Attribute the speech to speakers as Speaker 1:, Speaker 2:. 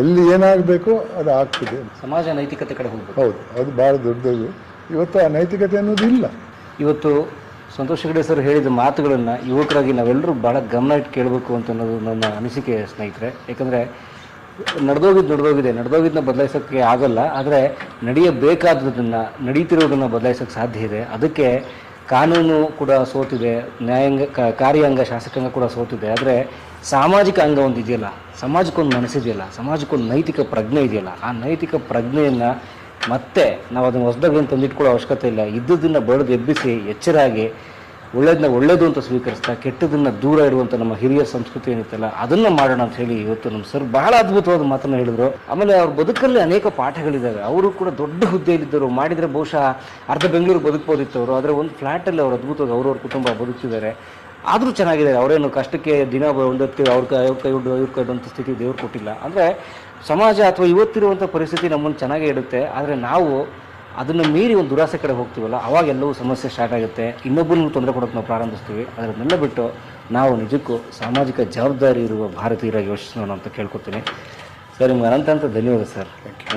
Speaker 1: ಎಲ್ಲಿ ಏನಾಗಬೇಕು ಅದು ಆಗ್ತಿದೆ.
Speaker 2: ಸಮಾಜ ನೈತಿಕತೆ ಕಡೆ ಹೋಗ್ಬೇಕು.
Speaker 1: ಹೌದು, ಅದು ಭಾಳ ದೊಡ್ಡದು. ಇವತ್ತು ಆ ನೈತಿಕತೆ ಅನ್ನೋದು ಇಲ್ಲ.
Speaker 2: ಇವತ್ತು ಸಂತೋಷ್ ಹೆಗಡೆ ಸರ್ ಹೇಳಿದ ಮಾತುಗಳನ್ನು ಯುವಕರಾಗಿ ನಾವೆಲ್ಲರೂ ಭಾಳ ಗಮನ ಇಟ್ಟು ಕೇಳಬೇಕು ಅಂತ ಅನ್ನೋದು ನನ್ನ ಅನಿಸಿಕೆ ಸ್ನೇಹಿತರೆ. ಯಾಕಂದರೆ ನಡೆದೋಗಿದ್ದನ್ನ ಬದಲಾಯಿಸೋಕ್ಕೆ ಆಗಲ್ಲ, ಆದರೆ ನಡೆಯಬೇಕಾದದನ್ನು ನಡೀತಿರೋದನ್ನು ಬದಲಾಯಿಸೋಕ್ಕೆ ಸಾಧ್ಯ ಇದೆ. ಅದಕ್ಕೆ ಕಾನೂನು ಕೂಡ ಸೋತಿದೆ, ನ್ಯಾಯಾಂಗ ಕಾರ್ಯಾಂಗ ಶಾಸಕಾಂಗ ಕೂಡ ಸೋತಿದೆ. ಆದರೆ ಸಾಮಾಜಿಕ ಅಂಗ ಒಂದು ಇದೆಯಲ್ಲ, ಸಮಾಜಕ್ಕೊಂದು ಮನಸ್ಸಿದೆಯಲ್ಲ, ಸಮಾಜಕ್ಕೊಂದು ನೈತಿಕ ಪ್ರಜ್ಞೆ ಇದೆಯಲ್ಲ, ಆ ನೈತಿಕ ಪ್ರಜ್ಞೆಯನ್ನು ಮತ್ತೆ ನಾವು ಅದನ್ನು ಹೊಸದಾಗಿ ತಂದಿಟ್ಕೊಳ್ಳೋ ಅವಶ್ಯಕತೆ ಇಲ್ಲ. ಇದ್ದದನ್ನು ಬಡಿದು ಎಬ್ಬಿಸಿ ಎಚ್ಚರಾಗಿ ಒಳ್ಳೇದನ್ನ ಒಳ್ಳೇದು ಅಂತ ಸ್ವೀಕರಿಸ್ತಾ ಕೆಟ್ಟದನ್ನು ದೂರ ಇಡುವಂಥ ನಮ್ಮ ಹಿರಿಯ ಸಂಸ್ಕೃತಿ ಏನಿತ್ತಲ್ಲ ಅದನ್ನು ಮಾಡೋಣ ಅಂತ ಹೇಳಿ ಇವತ್ತು ನಮ್ಮ ಸರ್ ಬಹಳ ಅದ್ಭುತವಾದ ಮಾತನ್ನು ಹೇಳಿದರು. ಆಮೇಲೆ ಅವ್ರ ಬದುಕಲ್ಲಿ ಅನೇಕ ಪಾಠಗಳಿದ್ದಾವೆ. ಅವರು ಕೂಡ ದೊಡ್ಡ ಹುದ್ದೆಯಲ್ಲಿದ್ದರು, ಮಾಡಿದರೆ ಬಹುಶಃ ಅರ್ಧ ಬೆಂಗಳೂರು ಬದುಕ್ಬೋದಿತ್ತು ಅವರು. ಆದರೆ ಒಂದು ಫ್ಲ್ಯಾಟಲ್ಲಿ ಅವರು ಅದ್ಭುತವಾಗಿ ಅವ್ರವ್ರ ಕುಟುಂಬ ಬದುಕ್ತಿದ್ದಾರೆ. ಆದರೂ ಚೆನ್ನಾಗಿದೆ. ಅವರೇನು ಕಷ್ಟಕ್ಕೆ ದಿನ ಒಂದೊತ್ತಿ ಅವ್ರ ಕೈ ಹಿಡಿದಂಥ ಸ್ಥಿತಿ ದೇವ್ರು ಕೊಟ್ಟಿಲ್ಲ. ಅಂದರೆ ಸಮಾಜ ಅಥವಾ ಇವತ್ತಿರುವಂಥ ಪರಿಸ್ಥಿತಿ ನಮ್ಮನ್ನು ಚೆನ್ನಾಗೇ ಇಡುತ್ತೆ. ಆದರೆ ನಾವು ಅದನ್ನು ಮೀರಿ ಒಂದು ದುರಾಸೆ ಕಡೆ ಹೋಗ್ತೀವಲ್ಲ, ಅವಾಗ ಎಲ್ಲವೂ ಸಮಸ್ಯೆ ಸ್ಟಾರ್ಟ್ ಆಗುತ್ತೆ. ಇನ್ನೊಬ್ಬನಿಗೂ ತೊಂದರೆ ಕೊಡೋಕ್ಕೆ ನಾವು ಪ್ರಾರಂಭಿಸ್ತೀವಿ. ಅದನ್ನೆಲ್ಲ ಬಿಟ್ಟು ನಾವು ನಿಜಕ್ಕೂ ಸಾಮಾಜಿಕ ಜವಾಬ್ದಾರಿ ಇರುವ ಭಾರತೀಯರಾಗಿ ಯೋಚಿಸೋಣ ಅಂತ ಕೇಳ್ಕೊತೀನಿ. ಸರ್, ನಿಮ್ಗೆ ಅನಂತ ಧನ್ಯವಾದ ಸರ್.